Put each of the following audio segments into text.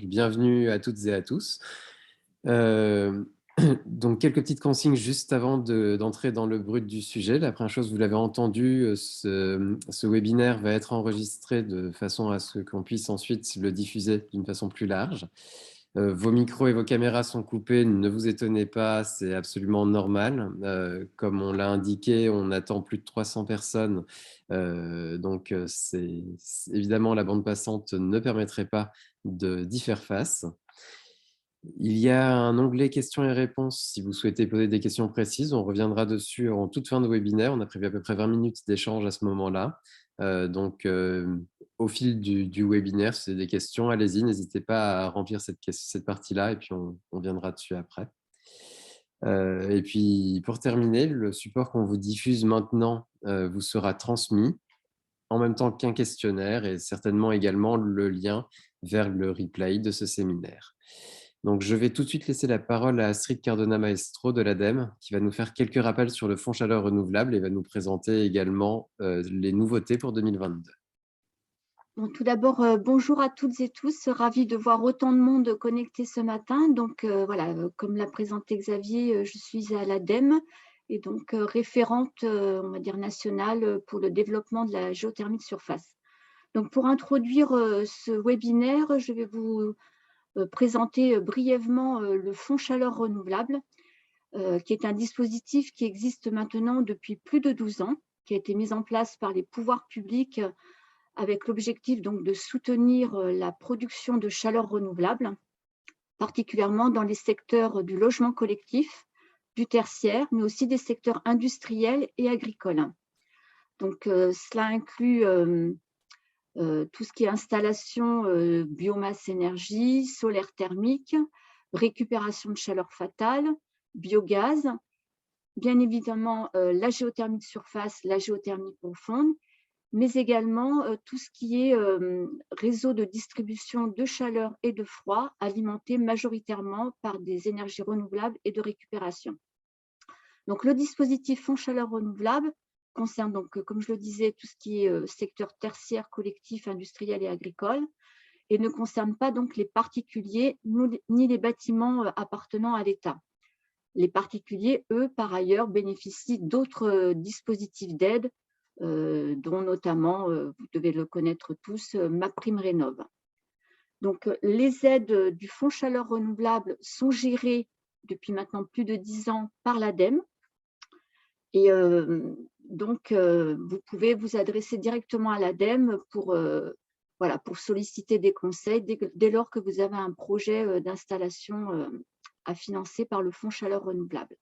Bienvenue à toutes et à tous. Euh, donc, quelques petites consignes juste avant d'entrer dans le brut du sujet. La première chose, vous l'avez entendu, ce webinaire va être enregistré de façon à ce qu'on puisse ensuite le diffuser d'une façon plus large. Vos micros et vos caméras sont coupés, ne vous étonnez pas, c'est absolument normal. Comme on l'a indiqué, on attend plus de 300 personnes, donc évidemment la bande passante ne permettrait pas d'y faire face. Il y a un onglet questions et réponses si vous souhaitez poser des questions précises. On reviendra dessus en toute fin de webinaire. On a prévu à peu près 20 minutes d'échange à ce moment-là. Au fil du webinaire, si c'est des questions, allez-y, n'hésitez pas à remplir cette partie-là et puis on viendra dessus après. Et puis, pour terminer, le support qu'on vous diffuse maintenant vous sera transmis en même temps qu'un questionnaire et certainement également le lien vers le replay de ce séminaire. Donc, je vais tout de suite laisser la parole à Astrid Cardona Maestro de l'ADEME, qui va nous faire quelques rappels sur le Fonds Chaleur Renouvelable et va nous présenter également les nouveautés pour 2022. Bon, tout d'abord, bonjour à toutes et tous. Ravie de voir autant de monde connecté ce matin. Donc, voilà, comme l'a présenté Xavier, je suis à l'ADEME et donc référente, on va dire, nationale pour le développement de la géothermie de surface. Donc, pour introduire ce webinaire, je vais vous présenter brièvement le Fonds Chaleur Renouvelable, qui est un dispositif qui existe maintenant depuis plus de 12 ans, qui a été mis en place par les pouvoirs publics avec l'objectif donc de soutenir la production de chaleur renouvelable, particulièrement dans les secteurs du logement collectif, du tertiaire, mais aussi des secteurs industriels et agricoles. Donc, cela inclut tout ce qui est installation biomasse énergie, solaire thermique, récupération de chaleur fatale, biogaz, bien évidemment la géothermie de surface, la géothermie profonde, mais également tout ce qui est réseau de distribution de chaleur et de froid alimenté majoritairement par des énergies renouvelables et de récupération. Donc, le dispositif Fonds Chaleur Renouvelable concerne donc, comme je le disais, tout ce qui est secteur tertiaire, collectif, industriel et agricole, et ne concerne pas donc les particuliers ni les bâtiments appartenant à l'État. Les particuliers, eux, par ailleurs, bénéficient d'autres dispositifs d'aide, dont notamment, vous devez le connaître tous, MaPrimeRénov'. Donc, les aides du Fonds Chaleur Renouvelable sont gérées depuis maintenant plus de 10 ans par l'ADEME. Et donc, vous pouvez vous adresser directement à l'ADEME pour solliciter des conseils dès lors que vous avez un projet d'installation à financer par le Fonds Chaleur Renouvelable.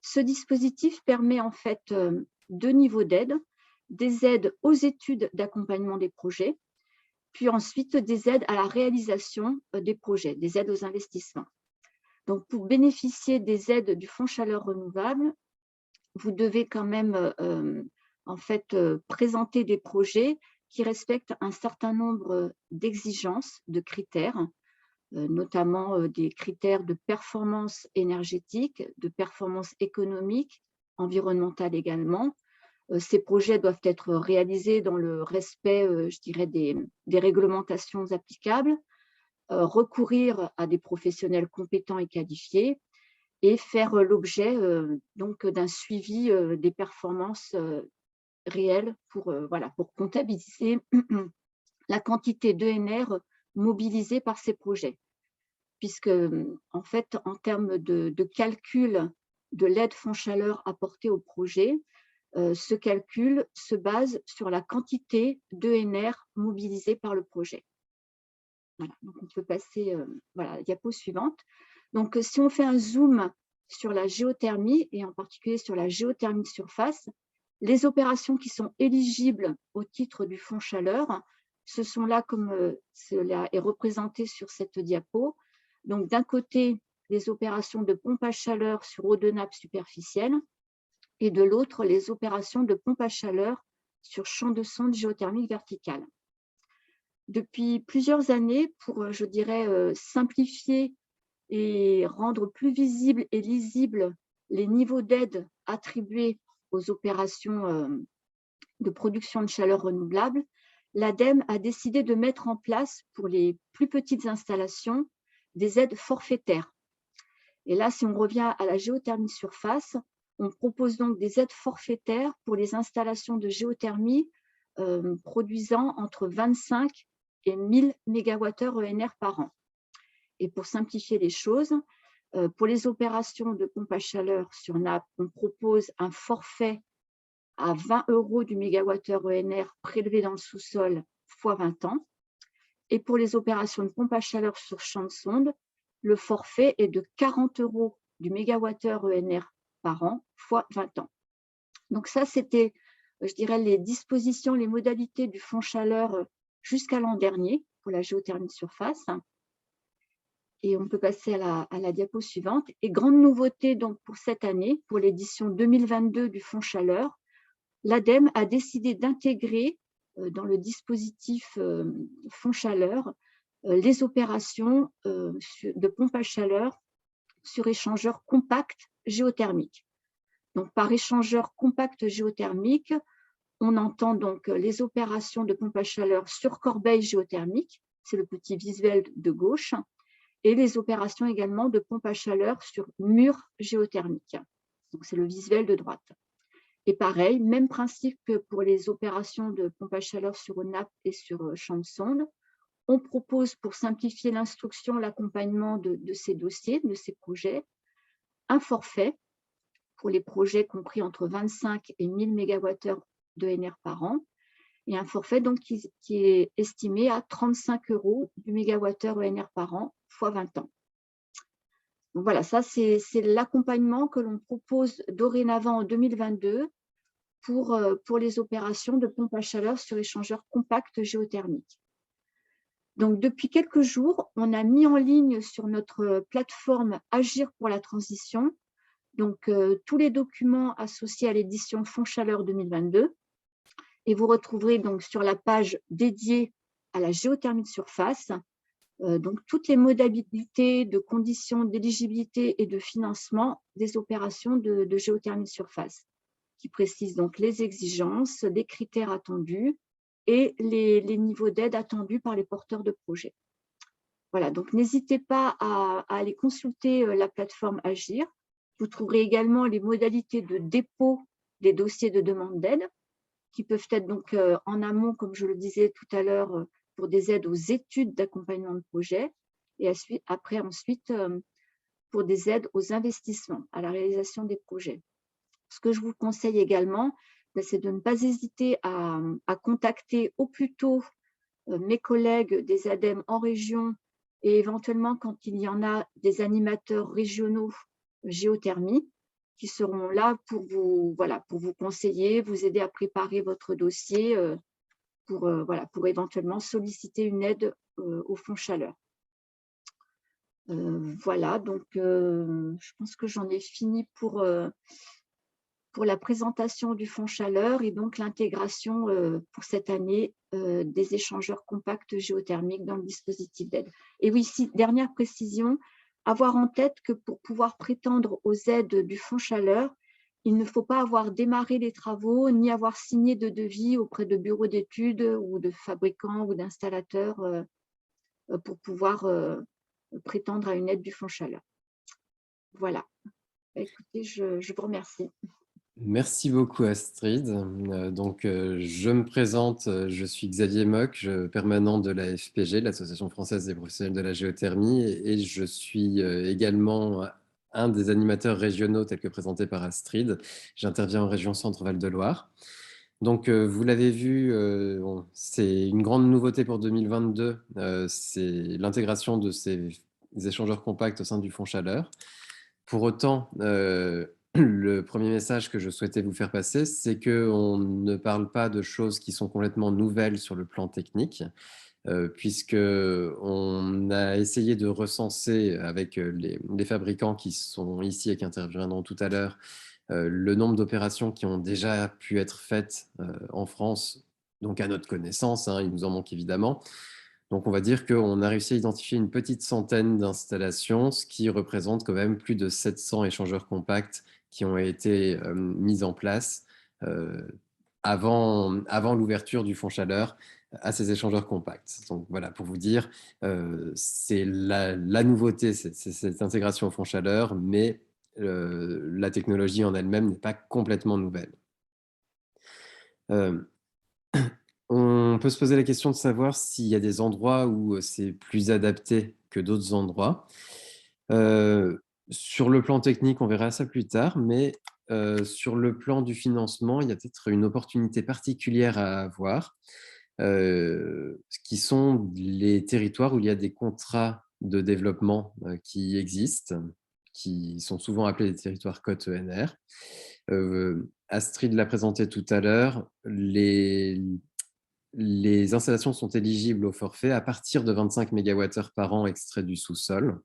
Ce dispositif permet en fait deux niveaux d'aide, des aides aux études d'accompagnement des projets, puis ensuite des aides à la réalisation des projets, des aides aux investissements. Donc, pour bénéficier des aides du Fonds Chaleur Renouvelable, vous devez quand même présenter des projets qui respectent un certain nombre d'exigences, de critères, notamment des critères de performance énergétique, de performance économique, environnementale également. Ces projets doivent être réalisés dans le respect, je dirais, des réglementations applicables, recourir à des professionnels compétents et qualifiés et faire l'objet donc d'un suivi des performances réelles pour comptabiliser la quantité d'ENR mobilisée par ces projets. Puisque, en fait, en termes de calcul de l'aide Fonds Chaleur apportée au projet, ce calcul se base sur la quantité d'ENR mobilisée par le projet. Voilà, donc on peut passer à la diapo suivante. Donc, si on fait un zoom sur la géothermie, et en particulier sur la géothermie de surface, les opérations qui sont éligibles au titre du Fonds Chaleur, ce sont là, comme cela est représenté sur cette diapo. Donc, d'un côté, les opérations de pompage chaleur sur eau de nappe superficielle, et de l'autre, les opérations de pompe à chaleur sur champ de sonde géothermique verticale. Depuis plusieurs années, pour, je dirais, simplifier et rendre plus visibles et lisibles les niveaux d'aide attribués aux opérations de production de chaleur renouvelable, l'ADEME a décidé de mettre en place pour les plus petites installations des aides forfaitaires. Et là, si on revient à la géothermie surface, on propose donc des aides forfaitaires pour les installations de géothermie produisant entre 25 et 1000 MWh ENR par an. Et pour simplifier les choses, pour les opérations de pompe à chaleur sur nappe, on propose un forfait à 20 € du mégawattheure ENR prélevé dans le sous-sol fois 20 ans. Et pour les opérations de pompe à chaleur sur champ de sonde, le forfait est de 40 € du mégawattheure ENR par an fois 20 ans. Donc ça, c'était, je dirais, les dispositions, les modalités du fonds chaleur jusqu'à l'an dernier pour la géothermie de surface. Et on peut passer à la diapo suivante. Et grande nouveauté donc pour cette année, pour l'édition 2022 du fonds chaleur, l'ADEME a décidé d'intégrer dans le dispositif fonds chaleur les opérations de pompe à chaleur sur échangeur compact géothermique. Donc, par échangeur compact géothermique, on entend donc les opérations de pompe à chaleur sur corbeille géothermique, c'est le petit visuel de gauche, et les opérations également de pompe à chaleur sur mur géothermique. Donc, c'est le visuel de droite. Et pareil, même principe que pour les opérations de pompe à chaleur sur nappe et sur champ de sonde. On propose, pour simplifier l'instruction, l'accompagnement de ces dossiers, de ces projets, un forfait pour les projets compris entre 25 et 1000 MWh d'ENR par an, et un forfait donc qui est estimé à 35 € du mégawattheure ENR par an, fois 20 ans. Donc voilà, ça c'est l'accompagnement que l'on propose dorénavant en 2022 pour les opérations de pompe à chaleur sur échangeur compact géothermique. Donc, depuis quelques jours, on a mis en ligne sur notre plateforme Agir pour la transition donc, tous les documents associés à l'édition Fonds Chaleur 2022. Et vous retrouverez donc sur la page dédiée à la géothermie de surface donc toutes les modalités de conditions d'éligibilité et de financement des opérations de géothermie de surface, qui précisent donc les exigences, les critères attendus et les niveaux d'aide attendus par les porteurs de projets. Voilà, donc n'hésitez pas à aller consulter la plateforme Agir. Vous trouverez également les modalités de dépôt des dossiers de demande d'aide, qui peuvent être donc en amont, comme je le disais tout à l'heure, pour des aides aux études d'accompagnement de projet, et ensuite pour des aides aux investissements, à la réalisation des projets. Ce que je vous conseille également, c'est de ne pas hésiter à contacter au plus tôt mes collègues des ADEME en région et éventuellement, quand il y en a, des animateurs régionaux géothermie qui seront là pour vous, voilà, pour vous conseiller, vous aider à préparer votre dossier pour éventuellement solliciter une aide au fonds chaleur. Voilà, donc je pense que j'en ai fini pour la présentation du fonds chaleur et donc l'intégration pour cette année des échangeurs compacts géothermiques dans le dispositif d'aide. Et oui, dernière précision, avoir en tête que pour pouvoir prétendre aux aides du fonds chaleur, il ne faut pas avoir démarré les travaux ni avoir signé de devis auprès de bureaux d'études ou de fabricants ou d'installateurs pour pouvoir prétendre à une aide du fonds chaleur. Voilà. Écoutez, je vous remercie. Merci beaucoup Astrid. Je me présente, je suis Xavier Mock, permanent de la FPG, l'Association française des professionnels de la géothermie, et je suis également un des animateurs régionaux tels que présentés par Astrid. J'interviens en région Centre-Val de Loire. Donc, vous l'avez vu, c'est une grande nouveauté pour 2022, c'est l'intégration de ces échangeurs compacts au sein du fonds chaleur. Pour autant, le premier message que je souhaitais vous faire passer, c'est qu'on ne parle pas de choses qui sont complètement nouvelles sur le plan technique, puisqu'on a essayé de recenser avec les fabricants qui sont ici et qui interviendront tout à l'heure, le nombre d'opérations qui ont déjà pu être faites en France, donc à notre connaissance, hein, il nous en manque évidemment. Donc on va dire qu'on a réussi à identifier une petite centaine d'installations, ce qui représente quand même plus de 700 échangeurs compacts qui ont été mis en place avant l'ouverture du fond chaleur à ces échangeurs compacts. Donc voilà, pour vous dire, c'est la nouveauté, c'est cette intégration au fond chaleur, mais la technologie en elle-même n'est pas complètement nouvelle. Euh, on peut se poser la question de savoir s'il y a des endroits où c'est plus adapté que d'autres endroits. Sur le plan technique, on verra ça plus tard, mais sur le plan du financement, il y a peut-être une opportunité particulière à avoir, qui sont les territoires où il y a des contrats de développement qui existent, qui sont souvent appelés des territoires cote ENR. Astrid l'a présenté tout à l'heure, les installations sont éligibles au forfait à partir de 25 MWh par an extraits du sous-sol.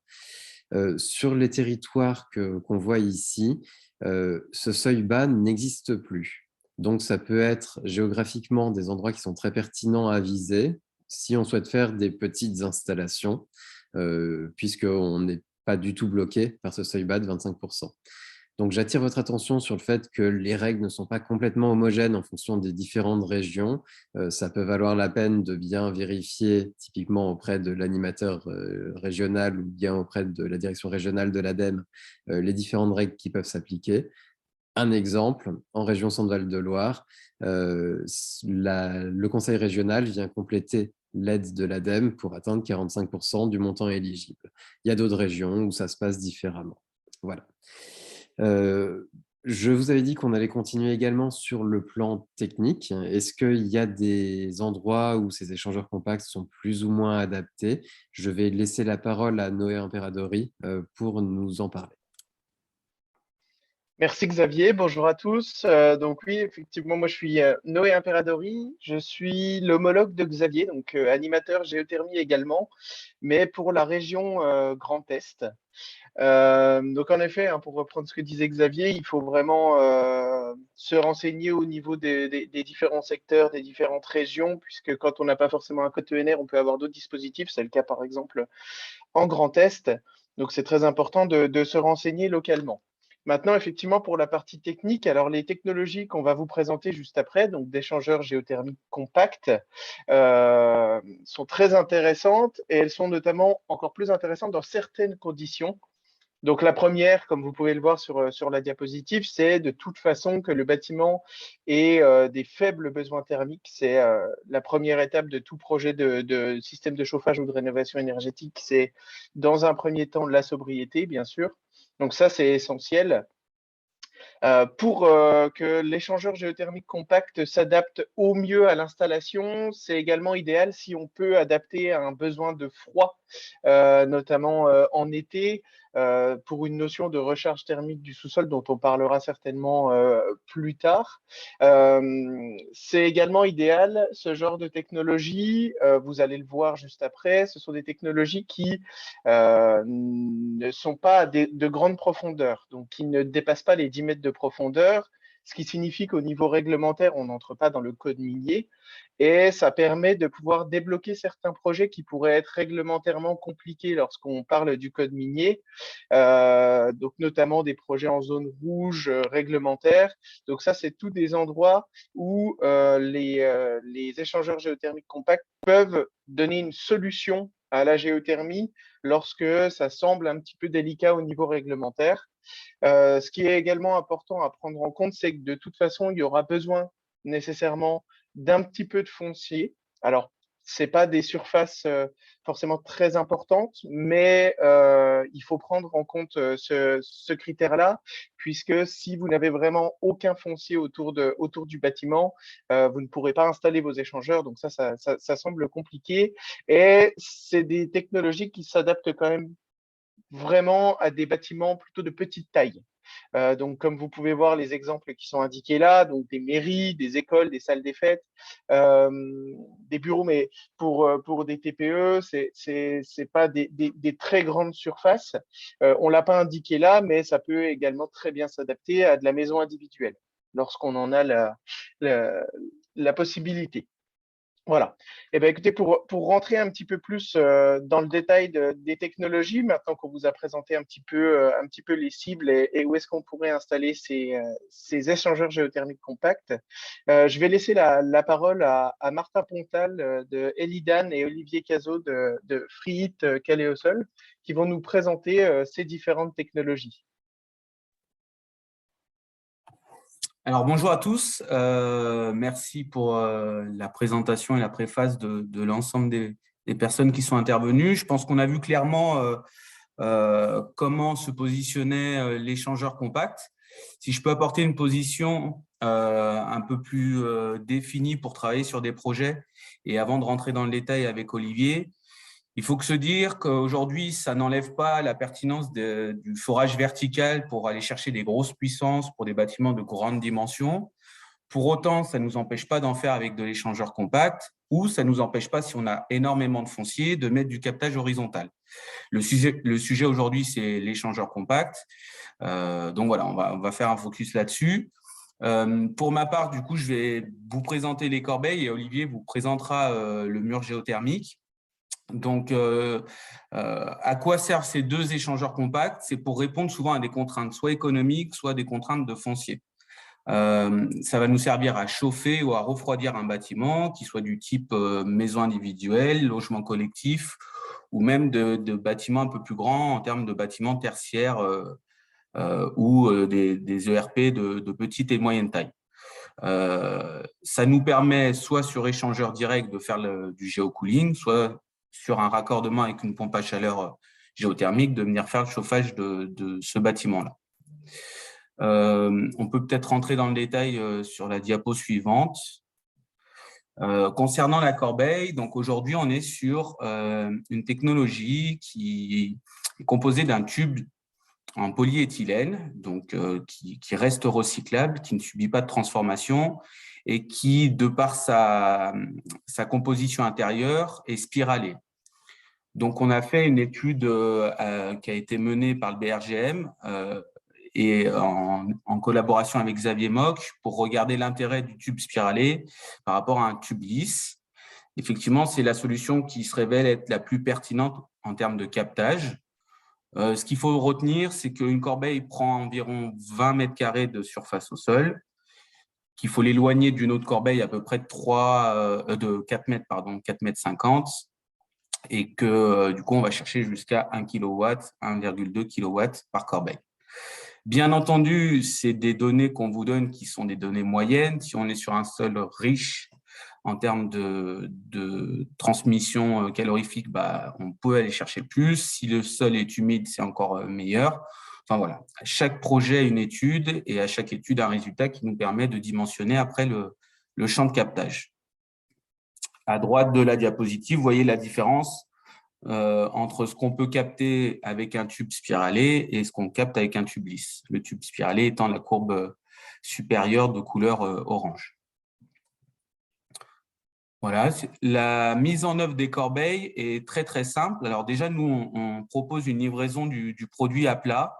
Sur les territoires qu'on voit ici, ce seuil bas n'existe plus. Donc, ça peut être géographiquement des endroits qui sont très pertinents à viser si on souhaite faire des petites installations, puisqu'on n'est pas du tout bloqué par ce seuil bas de 25%. Donc, j'attire votre attention sur le fait que les règles ne sont pas complètement homogènes en fonction des différentes régions. Ça peut valoir la peine de bien vérifier, typiquement auprès de l'animateur régional ou bien auprès de la direction régionale de l'ADEME, les différentes règles qui peuvent s'appliquer. Un exemple, en région Centre-Val de Loire, le conseil régional vient compléter l'aide de l'ADEME pour atteindre 45% du montant éligible. Il y a d'autres régions où ça se passe différemment. Voilà. Je vous avais dit qu'on allait continuer également sur le plan technique. Est-ce qu'il y a des endroits où ces échangeurs compacts sont plus ou moins adaptés? Je vais laisser la parole à Noé Imperadori pour nous en parler. Merci Xavier, bonjour à tous. Donc oui, effectivement, moi je suis Noé Imperadori, je suis l'homologue de Xavier, donc animateur géothermie également, mais pour la région Grand Est. Donc en effet, hein, pour reprendre ce que disait Xavier, il faut vraiment se renseigner au niveau des différents secteurs, des différentes régions, puisque quand on n'a pas forcément un code ENR, on peut avoir d'autres dispositifs, c'est le cas par exemple en Grand Est. Donc c'est très important de se renseigner localement. Maintenant, effectivement, pour la partie technique, alors les technologies qu'on va vous présenter juste après, donc d'échangeurs géothermiques compacts, sont très intéressantes et elles sont notamment encore plus intéressantes dans certaines conditions. Donc la première, comme vous pouvez le voir sur la diapositive, c'est de toute façon que le bâtiment ait des faibles besoins thermiques. C'est la première étape de tout projet de système de chauffage ou de rénovation énergétique. C'est dans un premier temps la sobriété, bien sûr. Donc ça, c'est essentiel. Pour que l'échangeur géothermique compact s'adapte au mieux à l'installation, c'est également idéal si on peut adapter à un besoin de froid, notamment en été, pour une notion de recharge thermique du sous-sol dont on parlera certainement plus tard. C'est également idéal, ce genre de technologie, vous allez le voir juste après, ce sont des technologies qui ne sont pas de grande profondeur, donc qui ne dépassent pas les 10 mètres de profondeur, ce qui signifie qu'au niveau réglementaire, on n'entre pas dans le code minier et ça permet de pouvoir débloquer certains projets qui pourraient être réglementairement compliqués lorsqu'on parle du code minier, donc notamment des projets en zone rouge réglementaire. Donc ça, c'est tous des endroits où les échangeurs géothermiques compacts peuvent donner une solution à la géothermie lorsque ça semble un petit peu délicat au niveau réglementaire. Ce qui est également important à prendre en compte, c'est que de toute façon, il y aura besoin nécessairement d'un petit peu de foncier. Alors, c'est pas des surfaces forcément très importantes, mais il faut prendre en compte ce critère-là, puisque si vous n'avez vraiment aucun foncier autour du bâtiment, vous ne pourrez pas installer vos échangeurs. Donc ça semble compliqué. Et c'est des technologies qui s'adaptent quand même vraiment à des bâtiments plutôt de petite taille. Donc, comme vous pouvez voir les exemples qui sont indiqués là, donc des mairies, des écoles, des salles des fêtes, des bureaux, mais pour des TPE, c'est pas des très grandes surfaces. On l'a pas indiqué là, mais ça peut également très bien s'adapter à de la maison individuelle lorsqu'on en a la possibilité. Voilà. Eh bien, écoutez, pour rentrer un petit peu plus dans le détail des technologies, maintenant qu'on vous a présenté un petit peu les cibles et où est-ce qu'on pourrait installer ces échangeurs géothermiques compacts, je vais laisser la parole à Martin Pontal de Elidan et Olivier Cazot de Freehit Calais au sol, qui vont nous présenter ces différentes technologies. Alors bonjour à tous, merci pour la présentation et la préface de l'ensemble des personnes qui sont intervenues. Je pense qu'on a vu clairement comment se positionnait l'échangeur compact. Si je peux apporter une position un peu plus définie pour travailler sur des projets, et avant de rentrer dans le détail avec Olivier, il faut que se dire qu'aujourd'hui, ça n'enlève pas la pertinence du forage vertical pour aller chercher des grosses puissances pour des bâtiments de grande dimension. Pour autant, ça ne nous empêche pas d'en faire avec de l'échangeur compact ou ça ne nous empêche pas, si on a énormément de foncier, de mettre du captage horizontal. Le sujet aujourd'hui, c'est l'échangeur compact. Donc voilà, on va faire un focus là-dessus. Pour ma part, du coup, je vais vous présenter les corbeilles et Olivier vous présentera le mur géothermique. Donc, à quoi servent ces deux échangeurs compacts? C'est pour répondre souvent à des contraintes soit économiques, soit des contraintes de foncier. Ça va nous servir à chauffer ou à refroidir un bâtiment, qui soit du type maison individuelle, logement collectif, ou même de bâtiments un peu plus grands en termes de bâtiments tertiaires ou des ERP de petite et moyenne taille. Ça nous permet soit sur échangeur direct de faire du géocooling, soit sur un raccordement avec une pompe à chaleur géothermique, de venir faire le chauffage de ce bâtiment-là. On peut peut-être rentrer dans le détail sur la diapo suivante. Concernant la corbeille, donc aujourd'hui, on est sur une technologie qui est composée d'un tube en polyéthylène, donc qui reste recyclable, qui ne subit pas de transformation et qui, de par sa composition intérieure, est spiralée. Donc, on a fait une étude qui a été menée par le BRGM et en collaboration avec Xavier Mock pour regarder l'intérêt du tube spiralé par rapport à un tube lisse. Effectivement, c'est la solution qui se révèle être la plus pertinente en termes de captage. Ce qu'il faut retenir, c'est qu'une corbeille prend environ 20 mètres carrés de surface au sol, qu'il faut l'éloigner d'une autre corbeille à peu près de 4 mètres, 4 mètres 50, et que du coup, on va chercher jusqu'à 1 kW, 1,2 kW par corbeille. Bien entendu, c'est des données qu'on vous donne qui sont des données moyennes. Si on est sur un sol riche en termes de transmission calorifique, on peut aller chercher plus. Si le sol est humide, c'est encore meilleur. Enfin voilà, chaque projet a une étude et à chaque étude, un résultat qui nous permet de dimensionner après le champ de captage. À droite de la diapositive, vous voyez la différence entre ce qu'on peut capter avec un tube spiralé et ce qu'on capte avec un tube lisse. Le tube spiralé étant la courbe supérieure de couleur orange. Voilà, la mise en œuvre des corbeilles est très très simple. Alors déjà, nous, on propose une livraison du produit à plat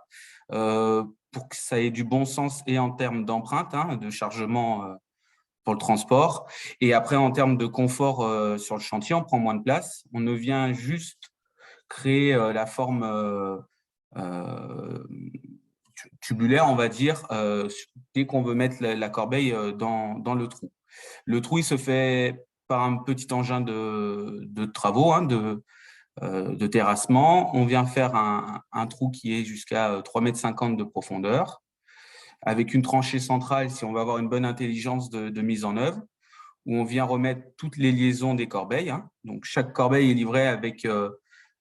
pour que ça ait du bon sens et en termes d'empreinte, de chargement pour le transport. Et après, en termes de confort sur le chantier, on prend moins de place. On ne vient juste créer la forme tubulaire, on va dire, dès qu'on veut mettre la corbeille dans le trou. Le trou, il se fait par un petit engin de travaux, de terrassement. On vient faire un trou qui est jusqu'à 3,50 m de profondeur, avec une tranchée centrale, si on va avoir une bonne intelligence de mise en œuvre, où on vient remettre toutes les liaisons des corbeilles. Donc, chaque corbeille est livrée avec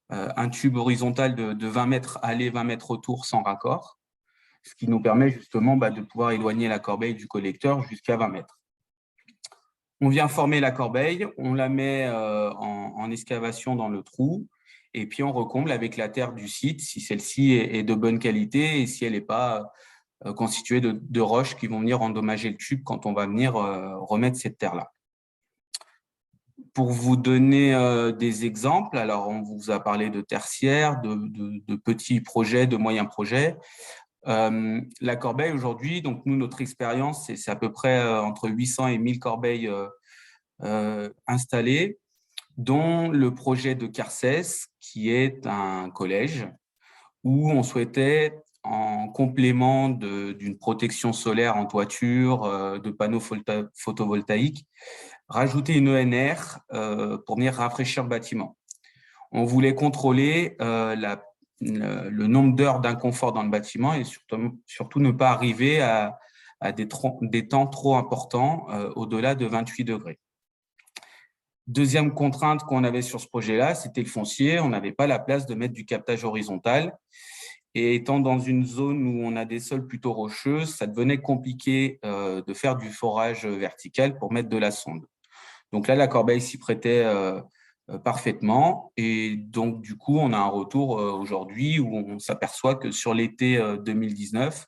un tube horizontal de 20 mètres aller, 20 mètres retour sans raccord, ce qui nous permet justement de pouvoir éloigner la corbeille du collecteur jusqu'à 20 mètres. On vient former la corbeille, on la met en excavation dans le trou et puis on recomble avec la terre du site si celle-ci est de bonne qualité et si elle n'est pas constituée de roches qui vont venir endommager le tube quand on va venir remettre cette terre-là. Pour vous donner des exemples, alors on vous a parlé de tertiaire, de petits projets, de moyens projets. La corbeille aujourd'hui, donc nous, notre expérience, c'est à peu près entre 800 et 1000 corbeilles installés, dont le projet de Carcès, qui est un collège où on souhaitait, en complément d'une protection solaire en toiture, de panneaux photovoltaïques, rajouter une ENR pour venir rafraîchir le bâtiment. On voulait contrôler le nombre d'heures d'inconfort dans le bâtiment et surtout ne pas arriver à des temps trop importants au-delà de 28 degrés. Deuxième contrainte qu'on avait sur ce projet-là, c'était le foncier. On n'avait pas la place de mettre du captage horizontal. Et étant dans une zone où on a des sols plutôt rocheux, ça devenait compliqué de faire du forage vertical pour mettre de la sonde. Donc là, la corbeille s'y prêtait parfaitement. Et donc, du coup, on a un retour aujourd'hui où on s'aperçoit que sur l'été 2019,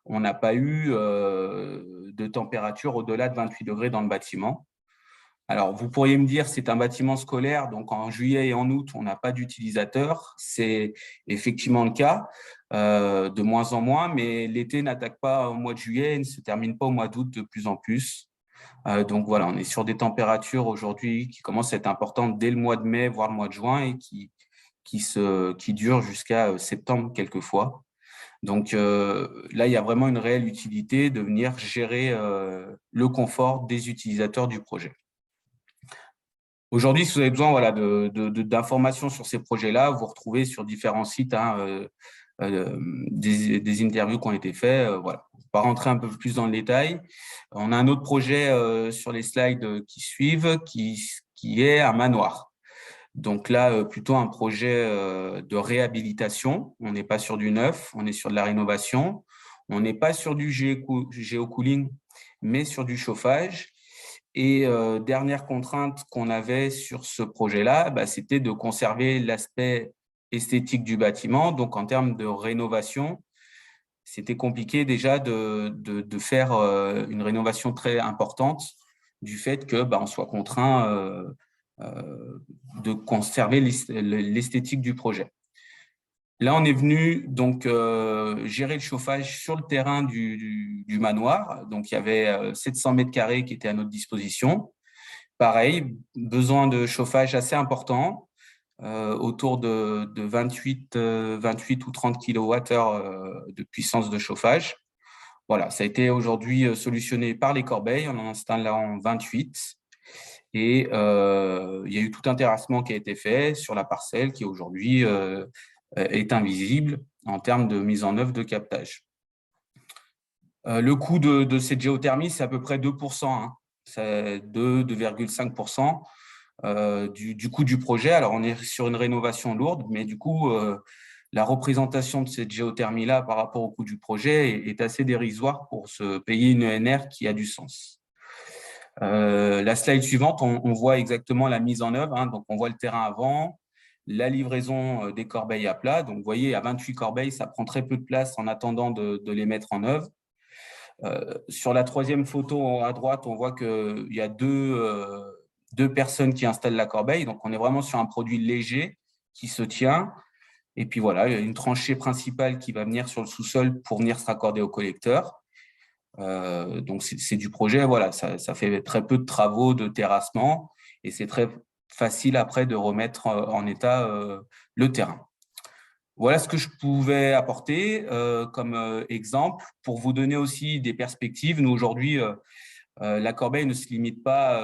on n'a pas eu de température au-delà de 28 degrés dans le bâtiment. Alors, vous pourriez me dire, c'est un bâtiment scolaire, donc en juillet et en août, on n'a pas d'utilisateurs. C'est effectivement le cas, de moins en moins, mais l'été n'attaque pas au mois de juillet et ne se termine pas au mois d'août de plus en plus. Donc voilà, on est sur des températures aujourd'hui qui commencent à être importantes dès le mois de mai, voire le mois de juin, et qui durent jusqu'à septembre quelquefois. Donc là, il y a vraiment une réelle utilité de venir gérer le confort des utilisateurs du projet. Aujourd'hui, si vous avez besoin d'informations sur ces projets-là, vous retrouvez sur différents sites des interviews qui ont été faites. Voilà. On va rentrer un peu plus dans le détail. On a un autre projet sur les slides qui suivent qui est un manoir. Donc là, plutôt un projet de réhabilitation. On n'est pas sur du neuf, on est sur de la rénovation. On n'est pas sur du géocooling, mais sur du chauffage. Et dernière contrainte qu'on avait sur ce projet-là, c'était de conserver l'aspect esthétique du bâtiment. Donc, en termes de rénovation, c'était compliqué déjà de faire une rénovation très importante du fait que on soit contraint de conserver l'esthétique du projet. Là, on est venu donc gérer le chauffage sur le terrain du manoir. Donc, il y avait 700 mètres carrés qui étaient à notre disposition. Pareil, besoin de chauffage assez important, autour de 28 ou 30 kWh de puissance de chauffage. Voilà, ça a été aujourd'hui solutionné par les corbeilles. On en installe là en 28. Et il y a eu tout un terrassement qui a été fait sur la parcelle qui aujourd'hui est invisible en termes de mise en œuvre de captage. Le coût de cette géothermie, c'est à peu près 2%, hein. C'est 2,5% du coût du projet. Alors, on est sur une rénovation lourde, mais du coup, la représentation de cette géothermie-là par rapport au coût du projet est assez dérisoire pour se payer une ENR qui a du sens. La slide suivante, on voit exactement la mise en œuvre, hein. Donc, on voit le terrain avant, la livraison des corbeilles à plat. Donc, vous voyez, à 28 corbeilles, ça prend très peu de place en attendant de les mettre en œuvre. Sur la troisième photo à droite, on voit qu'il y a deux personnes qui installent la corbeille. Donc, on est vraiment sur un produit léger qui se tient. Et puis voilà, il y a une tranchée principale qui va venir sur le sous-sol pour venir se raccorder au collecteur. Donc, c'est du projet. Voilà, ça fait très peu de travaux de terrassement et c'est très facile après de remettre en état le terrain. Voilà ce que je pouvais apporter comme exemple pour vous donner aussi des perspectives. Nous, aujourd'hui, la corbeille ne se limite pas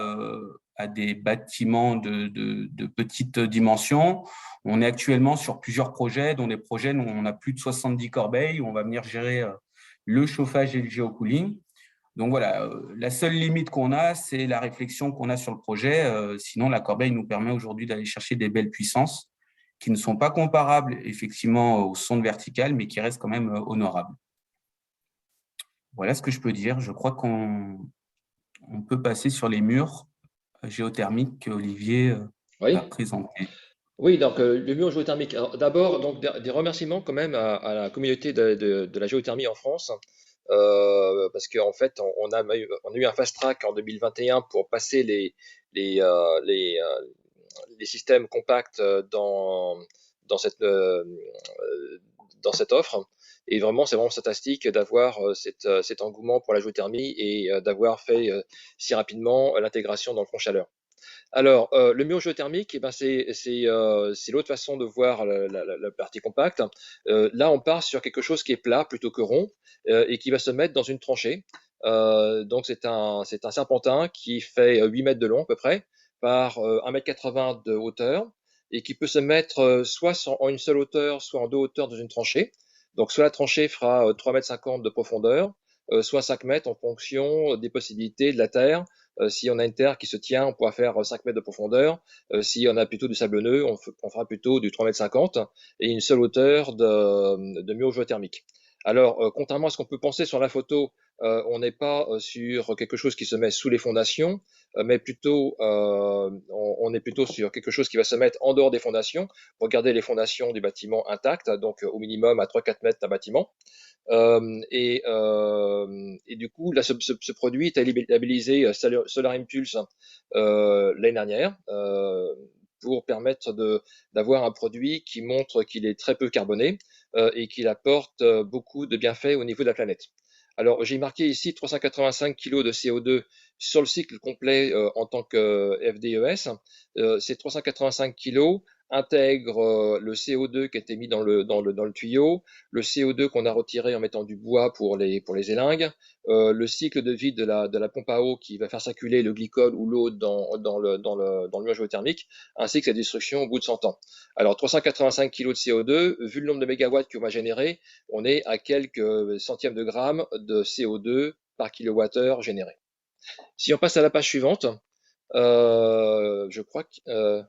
à des bâtiments de petite dimension. On est actuellement sur plusieurs projets, dont des projets où on a plus de 70 corbeilles, où on va venir gérer le chauffage et le géocooling. Donc voilà, la seule limite qu'on a, c'est la réflexion qu'on a sur le projet. Sinon, la corbeille nous permet aujourd'hui d'aller chercher des belles puissances qui ne sont pas comparables effectivement aux sondes verticales, mais qui restent quand même honorables. Voilà ce que je peux dire. Je crois qu'on peut passer sur les murs géothermiques qu'Olivier a présentés. Oui, donc le mur géothermique. D'abord, donc des remerciements quand même à la communauté de la géothermie en France, parce qu'en fait, on a eu un fast track en 2021 pour passer les systèmes compacts dans dans cette offre. Et vraiment, c'est vraiment fantastique d'avoir cet engouement pour la géothermie et d'avoir fait si rapidement l'intégration dans le fond chaleur. Alors, le mur géothermique, eh ben, c'est l'autre façon de voir la partie compacte. Là, on part sur quelque chose qui est plat plutôt que rond et qui va se mettre dans une tranchée. Donc, c'est un serpentin qui fait 8 mètres de long à peu près par 1,80 m de hauteur et qui peut se mettre soit en une seule hauteur, soit en deux hauteurs dans une tranchée. Donc, soit la tranchée fera 3,50 m de profondeur, soit 5 mètres en fonction des possibilités de la terre. Si on a une terre qui se tient, on pourra faire 5 mètres de profondeur. Si on a plutôt du sablonneux, on fera plutôt du 3,50 m et une seule hauteur de mur géothermique. Alors, contrairement à ce qu'on peut penser sur la photo, on n'est pas sur quelque chose qui se met sous les fondations, mais plutôt, on est plutôt sur quelque chose qui va se mettre en dehors des fondations pour garder les fondations du bâtiment intactes, donc au minimum à 3-4 mètres d'un bâtiment. Et du coup, là, ce produit est labellisé Solar Impulse l'année dernière pour permettre d'avoir un produit qui montre qu'il est très peu carboné et qu'il apporte beaucoup de bienfaits au niveau de la planète. Alors, j'ai marqué ici 385 kg de CO2 sur le cycle complet en tant que FDES. Ces 385 kg intègrent le CO2 qui a été mis dans le tuyau, le CO2 qu'on a retiré en mettant du bois pour les élingues, le cycle de vie de la pompe à eau qui va faire circuler le glycol ou l'eau dans le mur géothermique, ainsi que sa destruction au bout de 100 ans. Alors 385 kg de CO2, vu le nombre de mégawatts qu'on va générer, on est à quelques centièmes de grammes de CO2 par kilowattheure généré. Si on passe à la page suivante, je crois que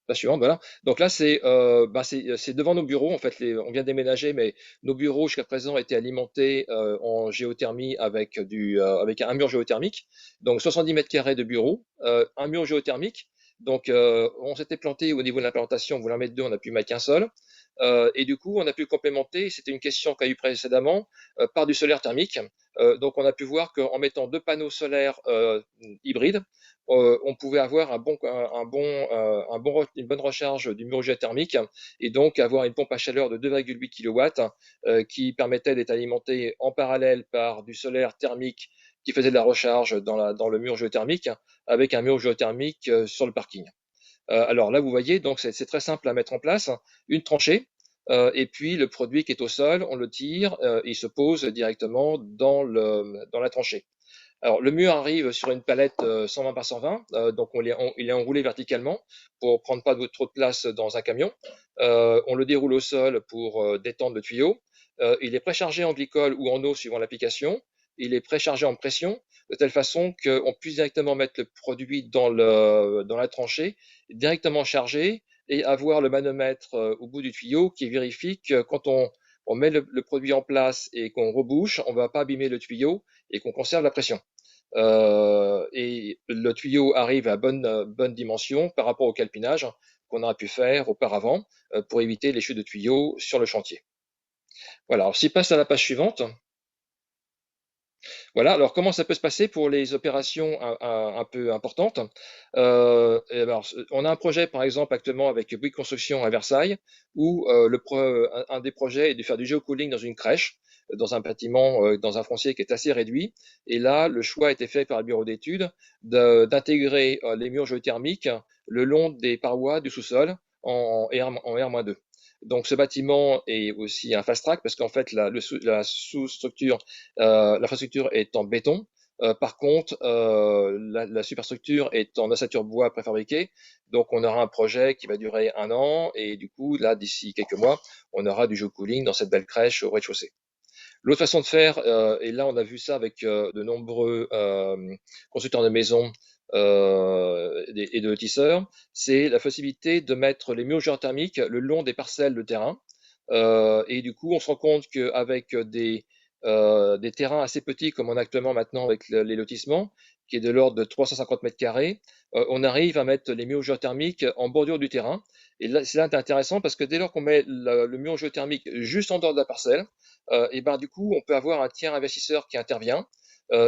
la suivante, voilà. Donc là, c'est devant nos bureaux. En fait, on vient de déménager, mais nos bureaux jusqu'à présent étaient alimentés en géothermie avec un mur géothermique. Donc 70 mètres carrés de bureaux, un mur géothermique. Donc on s'était planté au niveau de l'implantation, on voulait en mettre deux, on n'a pu mettre qu'un seul. Et du coup, on a pu complémenter, c'était une question qu'a eu précédemment, par du solaire thermique. Donc on a pu voir qu'en mettant deux panneaux solaires hybrides, on pouvait avoir une bonne recharge du mur géothermique et donc avoir une pompe à chaleur de 2,8 kW qui permettait d'être alimentée en parallèle par du solaire thermique qui faisait de la recharge dans le mur géothermique avec un mur géothermique sur le parking. Alors là, vous voyez, donc c'est très simple à mettre en place, une tranchée, et puis le produit qui est au sol, on le tire, il se pose directement dans la tranchée. Alors, le mur arrive sur une palette 120 par 120, donc il est enroulé verticalement pour prendre pas trop de place dans un camion. On le déroule au sol pour détendre le tuyau. Il est préchargé en glycol ou en eau suivant l'application. Il est préchargé en pression de telle façon qu'on puisse directement mettre le produit dans la tranchée, directement chargé et avoir le manomètre au bout du tuyau qui vérifie que quand on met le produit en place et qu'on rebouche, on ne va pas abîmer le tuyau et qu'on conserve la pression. Et le tuyau arrive à bonne dimension par rapport au calpinage qu'on aurait pu faire auparavant pour éviter les chutes de tuyaux sur le chantier. Voilà, alors s'il passe à la page suivante. Voilà, alors comment ça peut se passer pour les opérations un peu importantes alors, on a un projet par exemple actuellement avec Bouygues Construction à Versailles où un des projets est de faire du géocooling dans une crèche, dans un bâtiment, dans un foncier qui est assez réduit. Et là, le choix a été fait par le bureau d'études d'intégrer les murs géothermiques le long des parois du sous-sol en R-2. Donc ce bâtiment est aussi un fast track parce qu'en fait la sous-structure, l'infrastructure est en béton. Par contre, la superstructure est en ossature bois préfabriquée. Donc on aura un projet qui va durer 1 an et du coup là d'ici quelques mois, on aura du géocooling dans cette belle crèche au rez-de-chaussée. L'autre façon de faire, et là on a vu ça avec de nombreux constructeurs de maisons et de lotisseurs, c'est la possibilité de mettre les murs géothermiques le long des parcelles de terrain. Et du coup, on se rend compte qu'avec des terrains assez petits comme on a actuellement maintenant avec les lotissements, qui est de l'ordre de 350 mètres carrés, on arrive à mettre les murs géothermiques en bordure du terrain. Et là, c'est intéressant parce que dès lors qu'on met le mur géothermique juste en dehors de la parcelle, et ben du coup, on peut avoir un tiers investisseur qui intervient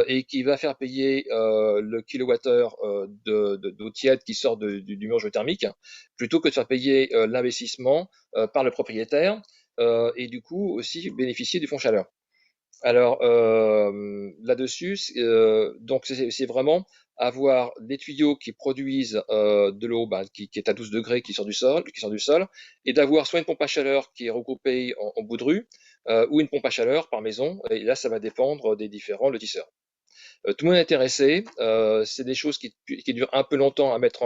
et qui va faire payer le kilowattheure d'eau tiède qui sort du mur géothermique, plutôt que de faire payer l'investissement par le propriétaire. et du coup aussi bénéficier du fonds chaleur. Alors là-dessus, donc c'est vraiment avoir des tuyaux qui produisent de l'eau qui est à 12 degrés qui sort du sol, et d'avoir soit une pompe à chaleur qui est regroupée en bout de rue, ou une pompe à chaleur par maison. Et là, ça va dépendre des différents lotisseurs. Tout le monde est intéressé. C'est des choses qui durent un peu longtemps à mettre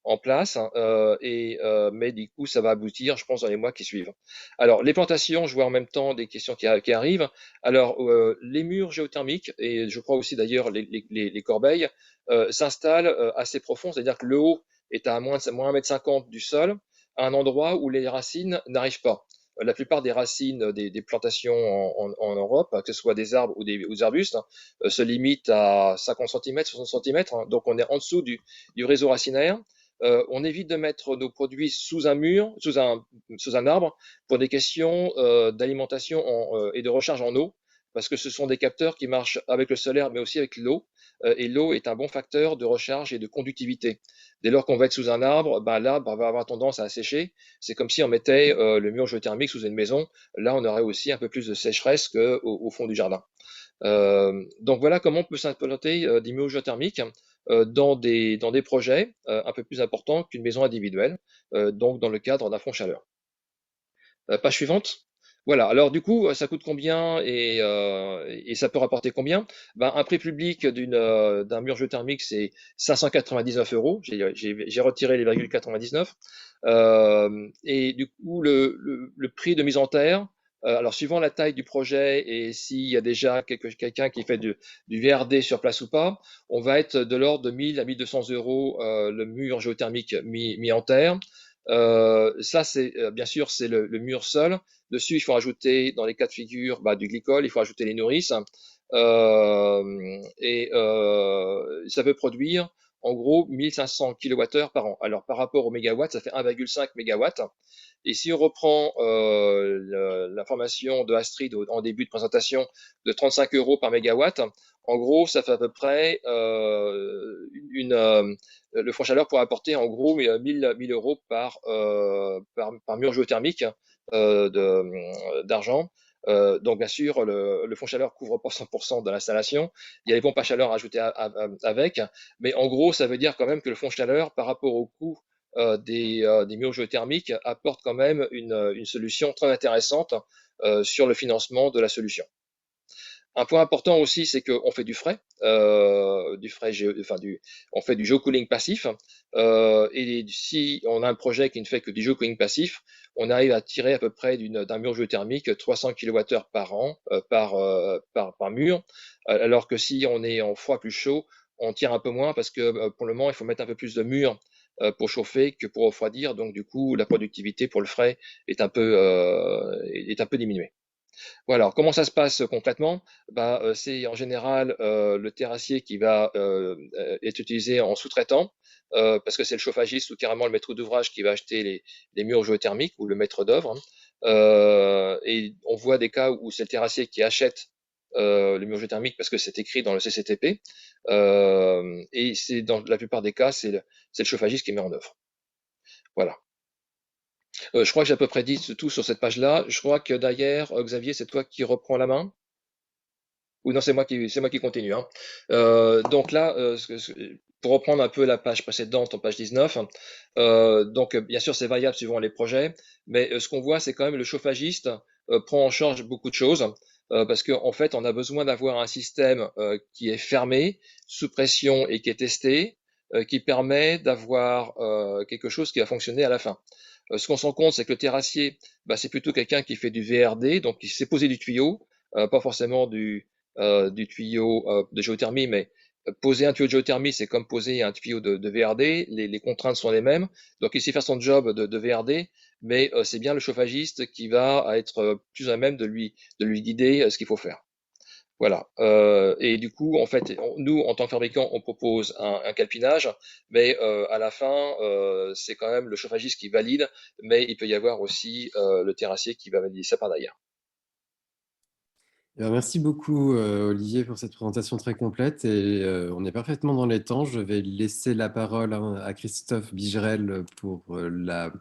en place, hein, mais du coup, ça va aboutir, je pense, dans les mois qui suivent. Alors, les plantations, je vois en même temps des questions qui arrivent. Alors, les murs géothermiques, et je crois aussi d'ailleurs les corbeilles, s'installent assez profond, c'est-à-dire que le haut est à moins 1,50 m du sol, à un endroit où les racines n'arrivent pas. La plupart des racines des plantations en Europe, que ce soit des arbres ou des arbustes, se limitent à 50 cm, 60 cm, hein, donc on est en dessous du réseau racinaire. On évite de mettre nos produits sous un mur, sous un arbre, pour des questions d'alimentation et de recharge en eau, parce que ce sont des capteurs qui marchent avec le solaire, mais aussi avec l'eau, et l'eau est un bon facteur de recharge et de conductivité. Dès lors qu'on va être sous un arbre, l'arbre va avoir tendance à assécher. C'est comme si on mettait le mur géothermique sous une maison. Là, on aurait aussi un peu plus de sécheresse qu'au fond du jardin. Donc voilà comment on peut s'implanter des murs géothermiques dans des projets un peu plus importants qu'une maison individuelle, donc dans le cadre d'un fonds chaleur. Page suivante. Voilà, alors du coup, ça coûte combien et ça peut rapporter combien? Un prix public d'un mur géothermique, c'est 599 €. J'ai retiré les 0,99. Et du coup, le prix de mise en terre, alors suivant la taille du projet et s'il y a déjà quelqu'un qui fait du VRD sur place ou pas, on va être de l'ordre de 1000 à 1200 € le mur géothermique mis en terre. Ça, c'est bien sûr, c'est le mur seul. Dessus, il faut rajouter, dans les cas de figure, du glycol, il faut rajouter les nourrices. Ça peut produire en gros 1500 kWh par an. Alors par rapport au mégawatt, ça fait 1,5 MW. Et si on reprend l'information de Astrid en début de présentation de 35 € par mégawatt, en gros, ça fait à peu près le fonds chaleur pourrait apporter en gros 1000 € par mur géothermique d'argent. Donc bien sûr, le fonds chaleur couvre pas 100% de l'installation. Il y a les pompes à chaleur ajoutées avec, mais en gros, ça veut dire quand même que le fonds chaleur, par rapport au coût des murs géothermiques, apporte quand même une solution très intéressante sur le financement de la solution. Un point important aussi, c'est qu'on fait du frais, on fait du geocooling passif. Et si on a un projet qui ne fait que du geocooling passif, on arrive à tirer à peu près d'un mur géothermique 300 kWh par an, par mur. Alors que si on est en froid plus chaud, on tire un peu moins parce que pour le moment, il faut mettre un peu plus de murs pour chauffer que pour refroidir. Donc du coup, la productivité pour le frais est un peu diminuée. Voilà, alors comment ça se passe concrètement? C'est en général le terrassier qui va être utilisé en sous-traitant, parce que c'est le chauffagiste ou carrément le maître d'ouvrage qui va acheter les murs géothermiques ou le maître d'œuvre, hein. Et on voit des cas où c'est le terrassier qui achète le mur géothermique parce que c'est écrit dans le CCTP, et c'est dans la plupart des cas, c'est le chauffagiste qui met en œuvre. Voilà. Je crois que j'ai à peu près dit tout sur cette page-là. Je crois que d'ailleurs, Xavier, c'est toi qui reprends la main? Ou non, c'est moi qui continue, hein. Donc là, pour reprendre un peu la page précédente, en page 19, donc bien sûr, c'est variable suivant les projets, mais ce qu'on voit, c'est quand même le chauffagiste prend en charge beaucoup de choses, parce qu'en fait, on a besoin d'avoir un système qui est fermé, sous pression et qui est testé, qui permet d'avoir quelque chose qui va fonctionner à la fin. Ce qu'on se rend compte, c'est que le terrassier, c'est plutôt quelqu'un qui fait du VRD, donc qui sait poser du tuyau, pas forcément du tuyau de géothermie, mais poser un tuyau de géothermie, c'est comme poser un tuyau de VRD, les contraintes sont les mêmes, donc il sait faire son job de VRD, mais c'est bien le chauffagiste qui va être plus à même de lui guider ce qu'il faut faire. Voilà. Et du coup, en fait, nous, en tant que fabricant, on propose un calpinage, mais à la fin, c'est quand même le chauffagiste qui valide, mais il peut y avoir aussi le terrassier qui va valider ça par derrière. Merci beaucoup, Olivier, pour cette présentation très complète. Et on est parfaitement dans les temps. Je vais laisser la parole à Christophe Bigerel pour la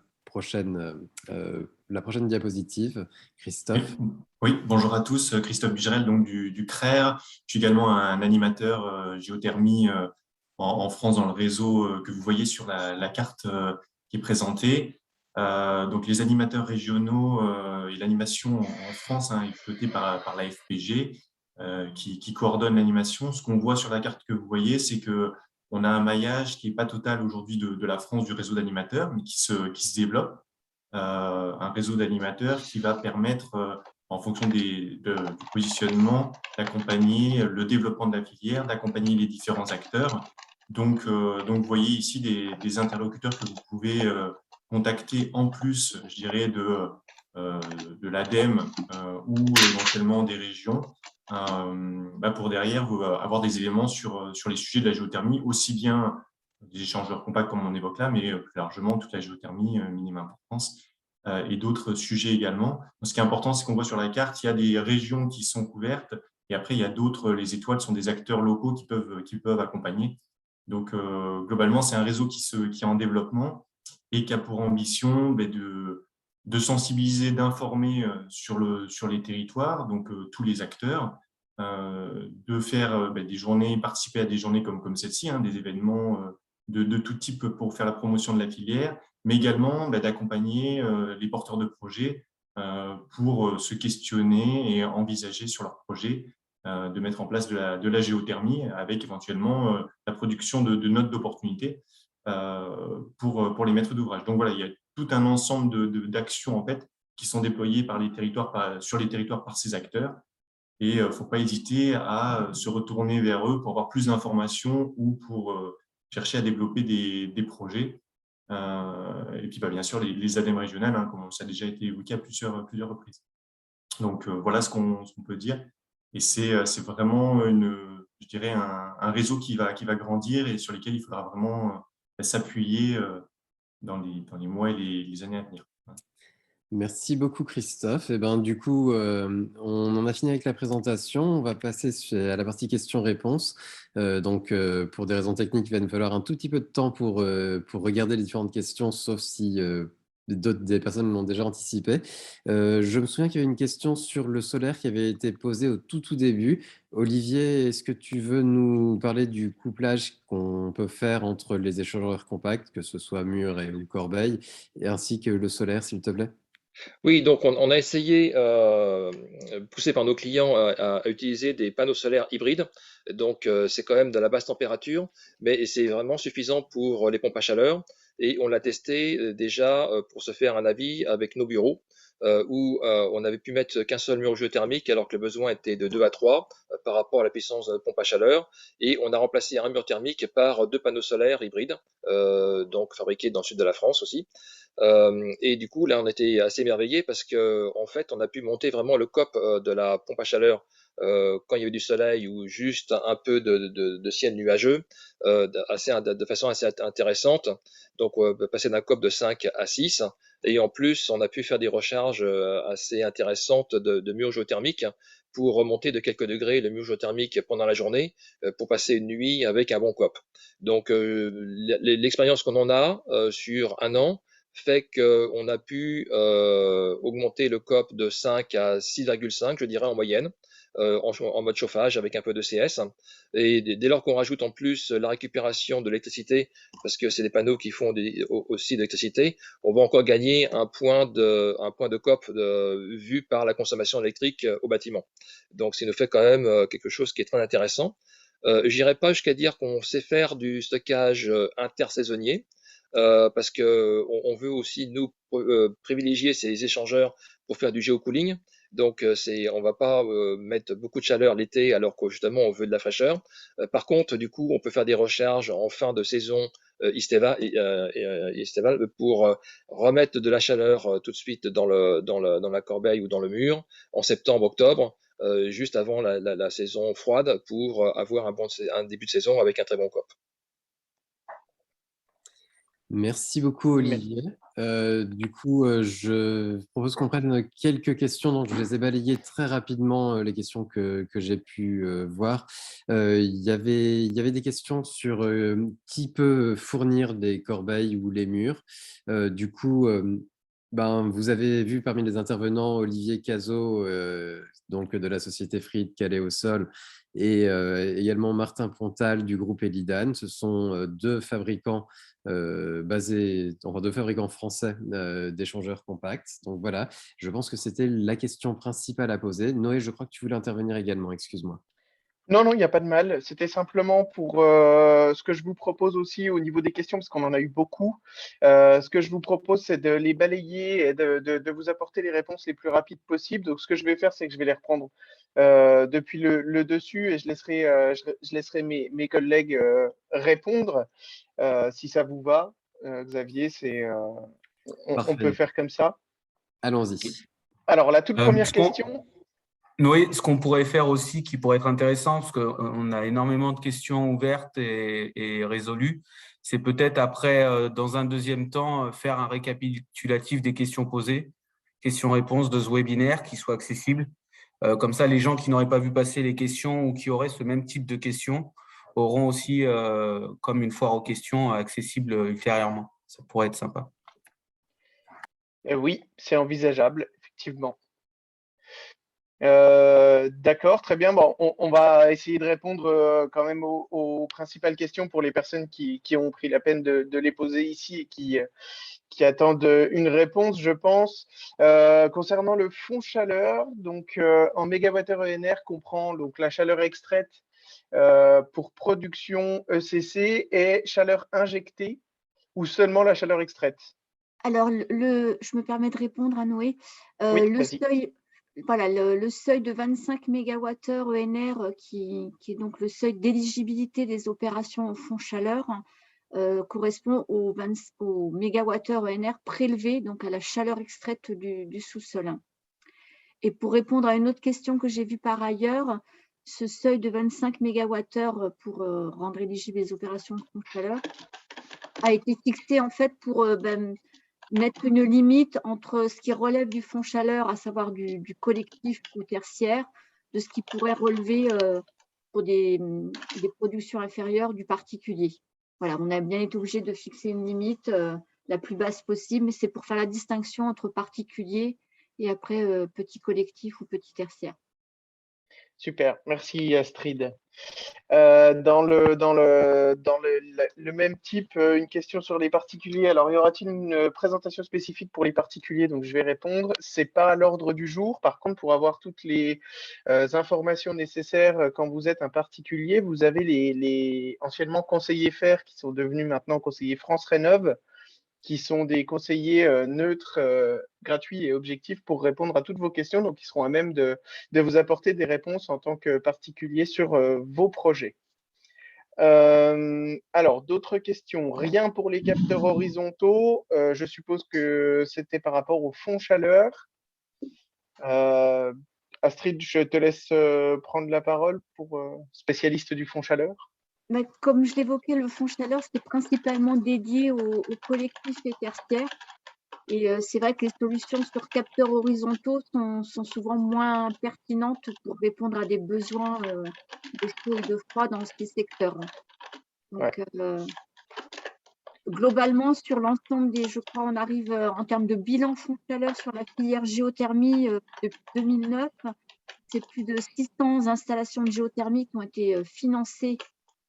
la prochaine diapositive. Christophe. Oui, bonjour à tous. Christophe Bugerel, donc du CRER. Je suis également un animateur géothermie en France dans le réseau que vous voyez sur la carte qui est présentée. Donc les animateurs régionaux et l'animation en France est pilotée par la FPG qui coordonne l'animation. Ce qu'on voit sur la carte que vous voyez, c'est que on a un maillage qui n'est pas total aujourd'hui de la France du réseau d'animateurs, mais qui se développe. Un réseau d'animateurs qui va permettre, en fonction du positionnement, d'accompagner le développement de la filière, d'accompagner les différents acteurs. Donc vous voyez ici des interlocuteurs que vous pouvez contacter en plus, je dirais, de l'ADEME ou éventuellement des régions pour derrière avoir des éléments sur les sujets de la géothermie, aussi bien des échangeurs compacts comme on évoque là, mais plus largement toute la géothermie, minime importance, et d'autres sujets également. Ce qui est important, c'est qu'on voit sur la carte, il y a des régions qui sont couvertes, et après, il y a d'autres, les étoiles sont des acteurs locaux qui peuvent accompagner. Donc, globalement, c'est un réseau qui est en développement et qui a pour ambition de sensibiliser, d'informer sur les territoires, donc tous les acteurs, de faire des journées, participer à des journées comme celle-ci, des événements de tout type pour faire la promotion de la filière, mais également d'accompagner les porteurs de projets pour se questionner et envisager sur leur projet de mettre en place de la géothermie avec éventuellement la production de notes d'opportunité pour les maîtres d'ouvrage. Donc voilà, il y a tout un ensemble d'actions en fait qui sont déployées sur les territoires par ces acteurs. Et il ne faut pas hésiter à se retourner vers eux pour avoir plus d'informations ou pour chercher à développer des projets. Et puis, bien sûr, les ADEME régionales, comme ça a déjà été évoqué à plusieurs reprises. Donc, voilà ce qu'on peut dire. Et c'est vraiment, je dirais, un réseau qui va grandir et sur lequel il faudra vraiment s'appuyer dans les mois et les années à venir. Merci beaucoup Christophe. Et du coup, on en a fini avec la présentation. On va passer à la partie questions-réponses. Pour des raisons techniques, il va nous falloir un tout petit peu de temps pour regarder les différentes questions, sauf si des personnes l'ont déjà anticipé. Je me souviens qu'il y avait une question sur le solaire qui avait été posée au tout début. Olivier, est-ce que tu veux nous parler du couplage qu'on peut faire entre les échangeurs compacts, que ce soit Mur ou Corbeil, ainsi que le solaire, s'il te plaît? Oui, donc on a essayé, poussé par nos clients, à utiliser des panneaux solaires hybrides. Donc c'est quand même de la basse température, mais c'est vraiment suffisant pour les pompes à chaleur. Et on l'a testé déjà pour se faire un avis avec nos bureaux, où on avait pu mettre qu'un seul mur géothermique alors que le besoin était de 2 à 3 par rapport à la puissance de pompe à chaleur. Et on a remplacé un mur thermique par 2 panneaux solaires hybrides, donc fabriqués dans le sud de la France aussi. Et du coup, là, on était assez émerveillés parce que, en fait, on a pu monter vraiment le COP de la pompe à chaleur quand il y avait du soleil ou juste un peu de ciel nuageux, de façon assez intéressante. Donc, passer d'un COP de 5 à 6. Et en plus, on a pu faire des recharges assez intéressantes de murs géothermiques pour remonter de quelques degrés le mur géothermique pendant la journée pour passer une nuit avec un bon COP. Donc, l'expérience qu'on en a sur un an fait qu'on a pu augmenter le COP de 5 à 6,5, je dirais, en moyenne, en mode chauffage avec un peu de CS. Et dès lors qu'on rajoute en plus la récupération de l'électricité, parce que c'est des panneaux qui font aussi de l'électricité, on va encore gagner un point de COP vu par la consommation électrique au bâtiment. Donc, ça nous fait quand même quelque chose qui est très intéressant. J'irai pas jusqu'à dire qu'on sait faire du stockage intersaisonnier, parce que on veut aussi nous privilégier ces échangeurs pour faire du géocooling. Donc on va pas mettre beaucoup de chaleur l'été alors que justement on veut de la fraîcheur. Par contre, du coup, on peut faire des recharges en fin de saison estivale pour remettre de la chaleur tout de suite dans la corbeille ou dans le mur en septembre, octobre. Juste avant la saison froide pour avoir un début de saison avec un très bon COP. Merci beaucoup Olivier. Du coup, je propose qu'on prenne quelques questions. Donc, je les ai balayées très rapidement, les questions que j'ai pu voir. Il y avait des questions sur qui peut fournir des corbeilles ou les murs. Du coup, ben, vous avez vu parmi les intervenants Olivier Cazot, donc de la société Fried Calais au sol, et également Martin Pontal du groupe Elidan. Ce sont deux fabricants deux fabricants français d'échangeurs compacts. Donc voilà, je pense que c'était la question principale à poser. Noé, je crois que tu voulais intervenir également, excuse-moi. Non, non, il n'y a pas de mal. C'était simplement pour ce que je vous propose aussi au niveau des questions, parce qu'on en a eu beaucoup. Ce que je vous propose, c'est de les balayer et de vous apporter les réponses les plus rapides possibles. Donc, ce que je vais faire, c'est que je vais les reprendre depuis le dessus et je laisserai mes collègues répondre. Si ça vous va, Xavier, on peut Parfait, faire comme ça. allons-y. Alors, la toute première Ce qu'on- question. Noé, ce qu'on pourrait faire aussi, qui pourrait être intéressant, parce qu'on a énormément de questions ouvertes et résolues, c'est peut-être après, dans un deuxième temps, faire un récapitulatif des questions posées, questions-réponses de ce webinaire qui soit accessible. Comme ça, les gens qui n'auraient pas vu passer les questions ou qui auraient ce même type de questions auront aussi, comme une foire aux questions, accessible ultérieurement. Ça pourrait être sympa. Oui, c'est envisageable, effectivement. D'accord, très bien. Bon, on va essayer de répondre quand même aux principales questions pour les personnes qui ont pris la peine de les poser ici et qui attendent une réponse, je pense. Concernant le fond chaleur, donc en mégawattheure ENR comprend donc la chaleur extraite pour production ECC et chaleur injectée ou seulement la chaleur extraite? Alors, je me permets de répondre à Noé. Oui, Le vas-y. seuil, voilà, le seuil de 25 mégawattheures ENR, qui est donc le seuil d'éligibilité des opérations au fond chaleur, correspond aux mégawattheures ENR prélevés, donc à la chaleur extraite du sous-sol. Et pour répondre à une autre question que j'ai vue par ailleurs, ce seuil de 25 mégawattheures pour rendre éligibles les opérations au fond chaleur a été fixé en fait pour mettre une limite entre ce qui relève du fond chaleur, à savoir du collectif ou tertiaire, de ce qui pourrait relever pour des productions inférieures du particulier. Voilà, on a bien été obligé de fixer une limite la plus basse possible, mais c'est pour faire la distinction entre particulier et après petit collectif ou petit tertiaire. Super, merci Astrid. Dans le même type, une question sur les particuliers. Alors, y aura-t-il une présentation spécifique pour les particuliers? Donc, je vais répondre. C'est pas à l'ordre du jour. Par contre, pour avoir toutes les informations nécessaires quand vous êtes un particulier, vous avez les anciennement conseillers FAIRE qui sont devenus maintenant conseillers France Rénov', qui sont des conseillers neutres, gratuits et objectifs pour répondre à toutes vos questions. Donc, ils seront à même de vous apporter des réponses en tant que particulier sur vos projets. Alors, d'autres questions. Rien pour les capteurs horizontaux. Je suppose que c'était par rapport au fond chaleur. Astrid, je te laisse prendre la parole pour spécialiste du fond chaleur. Mais comme je l'évoquais, le fond chaleur, c'est principalement dédié aux collectifs et tertiaires. Et c'est vrai que les solutions sur capteurs horizontaux sont souvent moins pertinentes pour répondre à des besoins de chaud et de froid dans ces secteurs. Donc, globalement, sur l'ensemble je crois, on arrive en termes de bilan fond chaleur sur la filière géothermie depuis 2009. C'est plus de 600 installations de géothermie qui ont été financées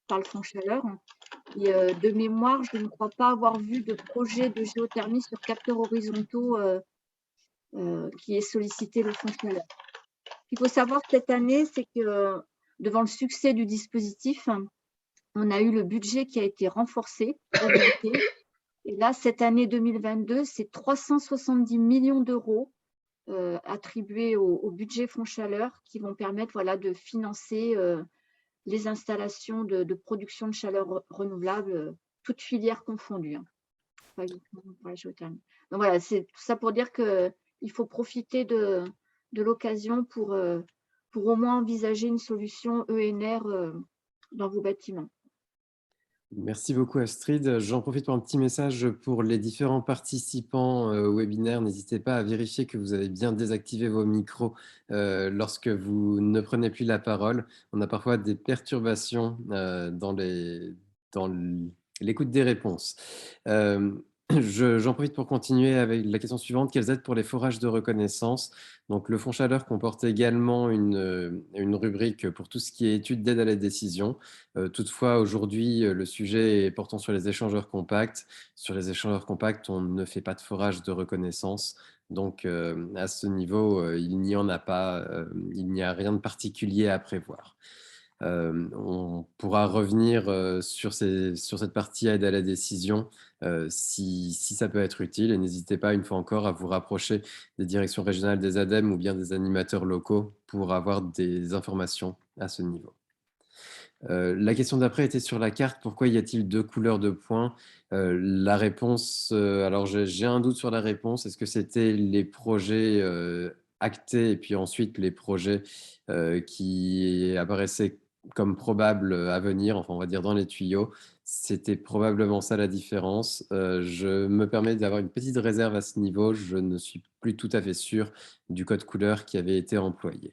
par le fond chaleur. Et de mémoire, je ne crois pas avoir vu de projet de géothermie sur capteurs horizontaux qui ait sollicité le fond chaleur. Ce qu'il faut savoir cette année, c'est que devant le succès du dispositif, on a eu le budget qui a été renforcé, augmenté. Et là, cette année 2022, c'est 370 millions d'euros attribués au budget fond chaleur qui vont permettre de financer les installations de production de chaleur renouvelable, toutes filières confondues, pas uniquement pour la géothermie. Donc voilà, c'est tout ça pour dire qu'il faut profiter de l'occasion pour au moins envisager une solution ENR dans vos bâtiments. Merci beaucoup Astrid. J'en profite pour un petit message pour les différents participants au webinaire. N'hésitez pas à vérifier que vous avez bien désactivé vos micros lorsque vous ne prenez plus la parole. On a parfois des perturbations dans l'écoute des réponses. J'en profite pour continuer avec la question suivante. Quelles aides pour les forages de reconnaissance? Donc, le Fonds Chaleur comporte également une rubrique pour tout ce qui est études d'aide à la décision. Toutefois, aujourd'hui, le sujet est portant sur les échangeurs compacts. Sur les échangeurs compacts, on ne fait pas de forage de reconnaissance. Donc, à ce niveau, il n'y en a pas. Il n'y a rien de particulier à prévoir. On pourra revenir sur cette partie aide à la décision si ça peut être utile. Et n'hésitez pas, une fois encore, à vous rapprocher des directions régionales des ADEME ou bien des animateurs locaux pour avoir des informations à ce niveau. La question d'après était sur la carte. Pourquoi y a-t-il 2 couleurs de points? La réponse, alors j'ai un doute sur la réponse. Est-ce que c'était les projets actés et puis ensuite les projets qui apparaissaient comme probables à venir, enfin on va dire dans les tuyaux? C'était probablement ça la différence. Je me permets d'avoir une petite réserve à ce niveau. Je ne suis plus tout à fait sûr du code couleur qui avait été employé.